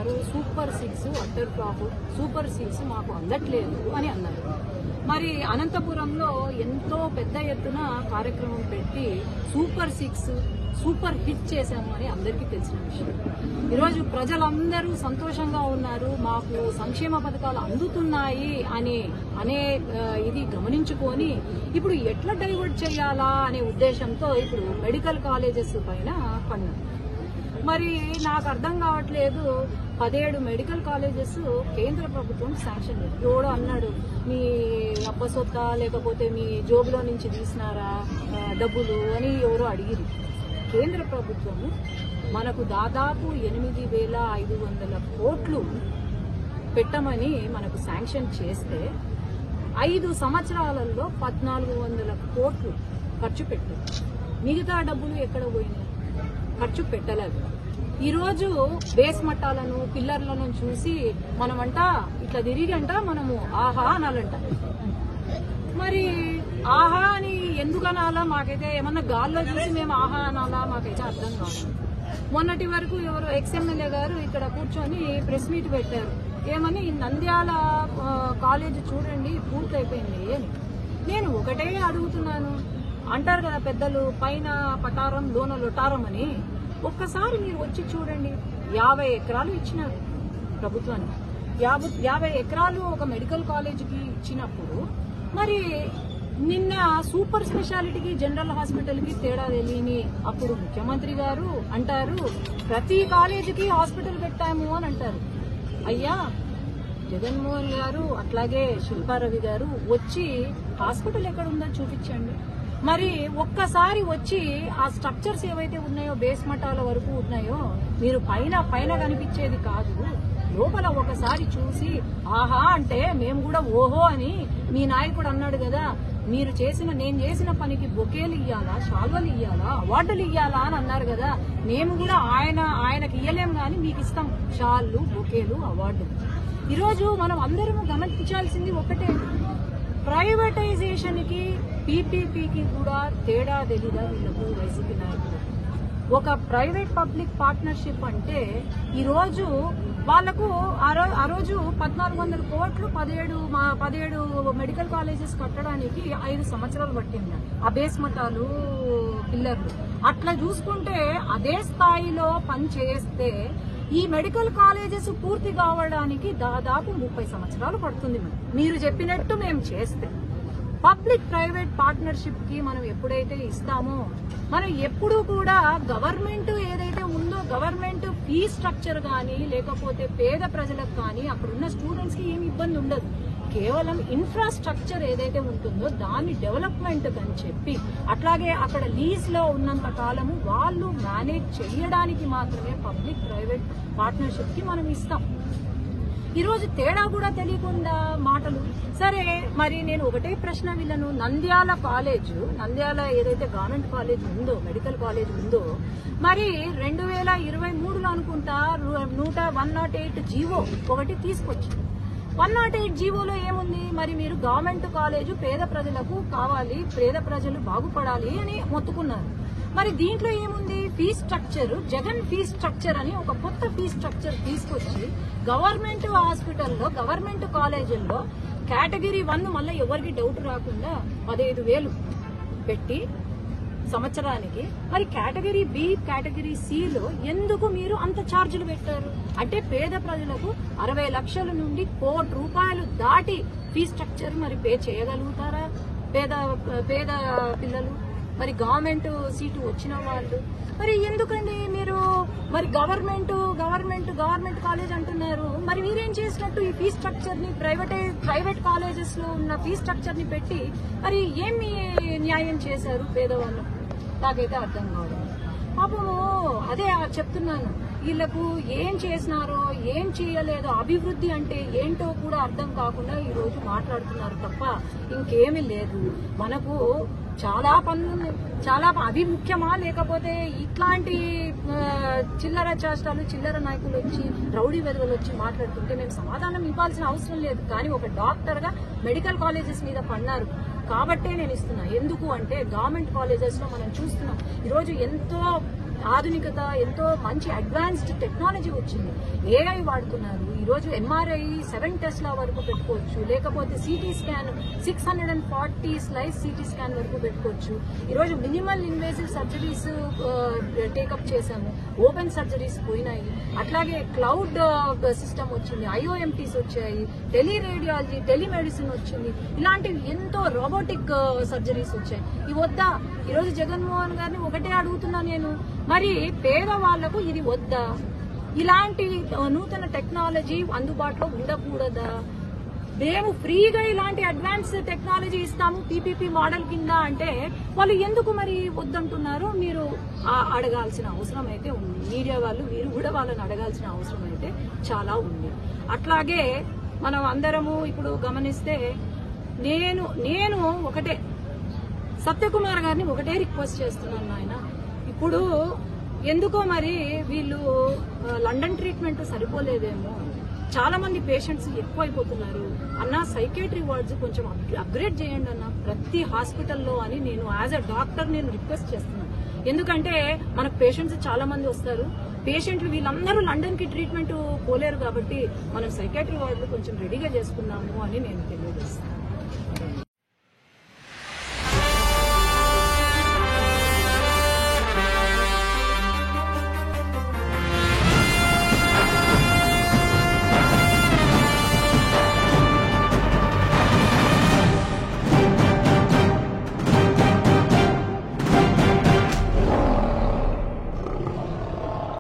చెప్తున్నారు super 6 utter flop, super 6 మాకు అందట్లేదు అని అన్నారు. మరి అనంతపురంలో ఎంతో పెద్ద ఎత్తున కార్యక్రమం పెట్టి సూపర్ 6 సూపర్ హిట్ చేశాము అని అందరికీ తెలిసిన విషయం. ఈరోజు ప్రజలందరూ సంతోషంగా ఉన్నారు, మాకు సంక్షేమ పథకాలు అందుతున్నాయి అనే ఇది గమనించుకొని ఇప్పుడు ఎట్లా డైవర్ట్ చేయాలా అనే ఉద్దేశంతో ఇప్పుడు మెడికల్ కాలేజెస్ పైన పన్నారు. మరి నాకు అర్థం కావట్లేదు, 17 మెడికల్ కాలేజెస్ కేంద్ర ప్రభుత్వం శాంక్షన్ లేదు. ఎవడో అన్నాడు మీ అబ్బసొత్త లేకపోతే మీ జోబులో నుంచి తీసినారా డబ్బులు అని ఎవరో అడిగిరు. కేంద్ర ప్రభుత్వము మనకు దాదాపు 8,500 కోట్లు పెట్టమని మనకు శాంక్షన్ చేస్తే 5 సంవత్సరాలలో 1,400 కోట్లు ఖర్చు పెట్టారు. మిగతా డబ్బులు ఎక్కడ పోయినాయి? ఖర్చు పెట్టలేదు. ఈరోజు బేస్ మట్టాలను పిల్లర్లను చూసి మనమంట ఇట్లా తిరిగంట మనము ఆహా అనాలంట. మరి ఆహా అని ఎందుకు అనాలా? మాకైతే ఏమన్నా గాల్లో చూసి మేము ఆహా అనాలా? మాకైతే అర్థం కాదు. మొన్నటి వరకు ఎవరు ఎక్స్ఎమ్మెల్యే గారు ఇక్కడ కూర్చొని ప్రెస్ మీట్ పెట్టారు. ఏమని నంద్యాల కాలేజ్ చూడండి పూర్తయిపోయింది అని. నేను ఒకటే అడుగుతున్నాను, అంటారు కదా పెద్దలు పైన పటారం లోన లొటారం అని. ఒక్కసారి మీరు వచ్చి చూడండి, 50 ఎకరాలు ఇచ్చినారు ప్రభుత్వానికి. 50 ఎకరాలు ఒక మెడికల్ కాలేజీకి ఇచ్చినప్పుడు మరి నిన్న సూపర్ స్పెషాలిటీకి జనరల్ హాస్పిటల్కి తేడా తెలియని అప్పుడు ముఖ్యమంత్రి గారు అంటారు ప్రతి కాలేజీకి హాస్పిటల్ పెట్టాము అని అంటారు. అయ్యా జగన్మోహన్ గారు అట్లాగే శిల్పారవి గారు వచ్చి హాస్పిటల్ ఎక్కడ ఉందో చూపించండి. మరి ఒక్కసారి వచ్చి ఆ స్ట్రక్చర్స్ ఏవైతే ఉన్నాయో బేస్ మఠాల వరకు ఉన్నాయో మీరు పైన కనిపించేది కాదు, లోపల ఒకసారి చూసి ఆహా అంటే మేము కూడా ఓహో అని మీ నాయకుడు అన్నాడు కదా, నేను చేసిన పనికి బొకేలు ఇయ్యాలా, శాల్వలు ఇయ్యాలా, అవార్డులు ఇయ్యాలా అని అన్నారు కదా. మేము కూడా ఆయనకి ఇయ్యలేం గాని మీకు ఇస్తాం షాళ్ళు, బొకేలు, అవార్డులు. ఈరోజు మనం అందరము గమనించాల్సింది ఒకటే, ప్రైవేటైజేషన్ కి పీపీపీకి కూడా తేడా తెలీదా వీళ్ళకు వైసీపీ నాయకులు? ఒక ప్రైవేట్ పబ్లిక్ పార్ట్నర్షిప్ అంటే ఈరోజు వాళ్లకు ఆ రోజు 1,400 కోట్లు 17 మెడికల్ కాలేజెస్ కట్టడానికి 5 సంవత్సరాలు పట్టింది. ఆ బేస్ మఠాలు పిల్లర్లు అట్లా చూసుకుంటే అదే స్థాయిలో పని చేస్తే ఈ మెడికల్ కాలేజెస్ పూర్తి కావడానికి దాదాపు 30 సంవత్సరాలు పడుతుంది. మీరు చెప్పినట్టు మేము చేస్తే పబ్లిక్ ప్రైవేట్ పార్ట్నర్షిప్ కి మనం ఎప్పుడైతే ఇస్తామో మనం ఎప్పుడూ కూడా గవర్నమెంట్ ఏదైతే ఉందో గవర్నమెంట్ ఫీ స్ట్రక్చర్ కానీ లేకపోతే పేద ప్రజలకు కానీ అక్కడున్న స్టూడెంట్స్ కి ఏమి ఇబ్బంది ఉండదు. కేవలం ఇన్ఫ్రాస్ట్రక్చర్ ఏదైతే ఉంటుందో దాన్ని డెవలప్మెంట్ అని చెప్పి అట్లాగే అక్కడ లీజ్ లో ఉన్నంత కాలము వాళ్ళు మేనేజ్ చేయడానికి మాత్రమే పబ్లిక్ ప్రైవేట్ పార్ట్నర్షిప్ కి మనం ఇస్తాం. ఈరోజు తేడా కూడా తెలియకుండా మాటలు. సరే మరి నేను ఒకటే ప్రశ్న వీళ్ళను, నంద్యాల ఏదైతే గవర్నమెంట్ కాలేజ్ ఉందో మెడికల్ కాలేజ్ ఉందో మరి 2023లో అనుకుంటా 108 జీవో ఒకటి తీసుకొచ్చింది. 108 జీవోలో ఏముంది? మరి మీరు గవర్నమెంట్ కాలేజ్ పేద ప్రజలకు కావాలి, పేద ప్రజలు బాగుపడాలి అని మొత్తుకున్నారు. మరి దీంట్లో ఏముంది? Fee structure, Jagan fee structure అని ఒక కొత్త ఫీ స్ట్రక్చర్ తీసుకొచ్చి గవర్నమెంట్ హాస్పిటల్లో గవర్నమెంట్ కాలేజీల్లో కేటగిరీ 1 మళ్ళీ ఎవరికి డౌట్ రాకుండా 15,000 పెట్టి సంవత్సరానికి. మరి కేటగిరీ బి కేటగిరీ సిలో ఎందుకు మీరు అంత ఛార్జీలు పెట్టారు? అంటే పేద ప్రజలకు 60 లక్షల నుండి 1 కోటి రూపాయలు దాటి ఫీ స్ట్రక్చర్ మరి పే చేయగలుగుతారా పేద పిల్లలు? మరి గవర్నమెంట్ సీటు వచ్చిన వాళ్ళు మరి ఎందుకండి మీరు మరి గవర్నమెంట్ కాలేజ్ అంటున్నారు? మరి మీరేం చేసినట్టు ఈ ఫీ స్ట్రక్చర్ ని ప్రైవేట్ కాలేజెస్ లో ఉన్న ఫీ స్ట్రక్చర్ ని పెట్టి మరి ఏమి న్యాయం చేశారు పేదవాళ్ళు? నాకైతే అర్థం కాదు. పాపము అదే చెప్తున్నాను, వీళ్లకు ఏం చేసినారో ఏం చేయలేదో అభివృద్ధి అంటే ఏంటో కూడా అర్థం కాకుండా ఈ రోజు మాట్లాడుతున్నారు తప్ప ఇంకేమీ లేదు. మనకు చాలా పనులు చాలా అవి ముఖ్యమా? లేకపోతే ఇట్లాంటి చిల్లర చేష్టాలు చిల్లర నాయకులు వచ్చి రౌడీ వెధవలు వచ్చి మాట్లాడుతుంటే మేము సమాధానం ఇవ్వాల్సిన అవసరం లేదు. కానీ ఒక డాక్టర్ గా మెడికల్ కాలేజెస్ మీద పన్నారు కాబట్టే నేను ఇస్తున్నా. ఎందుకు అంటే గవర్నమెంట్ కాలేజెస్ లో మనం చూస్తున్నాం ఈరోజు ఎంతో ఆధునికత, ఎంతో మంచి అడ్వాన్స్డ్ టెక్నాలజీ వచ్చింది. ఏఐ వాడుతున్నారు. ఈ రోజు ఎంఆర్ఐ 7 టెస్లా వరకు పెట్టుకోవచ్చు, లేకపోతే CT scan 640 slice CT scan వరకు పెట్టుకోవచ్చు. ఈ రోజు మినిమల్ ఇన్వేసివ్ సర్జరీస్ టేకప్ చేశాము, ఓపెన్ సర్జరీస్ పోయినాయి. అట్లాగే క్లౌడ్ సిస్టమ్ వచ్చింది, IOMTs వచ్చాయి, టెలిరేడియాలజీ, టెలిమెడిసిన్ వచ్చింది. ఇలాంటివి ఎంతో రోబోటిక్ సర్జరీస్ వచ్చాయి. ఇవి వద్దా? ఈరోజు జగన్మోహన్ గారిని ఒకటే అడుగుతున్నా నేను, మరి పేదవాళ్లకు ఇది వద్దా? ఇలాంటి నూతన టెక్నాలజీ అందుబాటులో ఉండకూడదా? మేము ఫ్రీగా ఇలాంటి అడ్వాన్స్ టెక్నాలజీ ఇస్తాము PPP మోడల్ కింద అంటే వాళ్ళు ఎందుకు మరి వద్దంటున్నారు? మీరు అడగాల్సిన అవసరం అయితే ఉంది. మీడియా వాళ్ళు మీరు కూడా వాళ్ళని అడగాల్సిన అవసరం అయితే చాలా ఉంది. అట్లాగే మనం అందరము ఇప్పుడు గమనిస్తే నేను ఒకటే సత్యకుమార్ గారిని ఒకటే రిక్వెస్ట్ చేస్తున్నాను. ఆయన ఇప్పుడు ఎందుకో మరి వీళ్ళు లండన్ ట్రీట్మెంట్ సరిపోలేదేమో, చాలా మంది పేషెంట్స్ ఎక్కువైపోతున్నారు అన్న, సైకేట్రీ వార్డ్స్ కొంచెం అప్గ్రేడ్ చేయండి అన్న ప్రతి హాస్పిటల్లో అని నేను యాజ్ అ డాక్టర్ నేను రిక్వెస్ట్ చేస్తున్నాను. ఎందుకంటే మనకు పేషెంట్స్ చాలా మంది వస్తారు, పేషెంట్లు వీళ్ళందరూ లండన్ కి ట్రీట్మెంట్ పోలేరు కాబట్టి మనం సైకాట్రీ వార్డులు కొంచెం రెడీగా చేసుకున్నాము అని నేను తెలియజేస్తాను.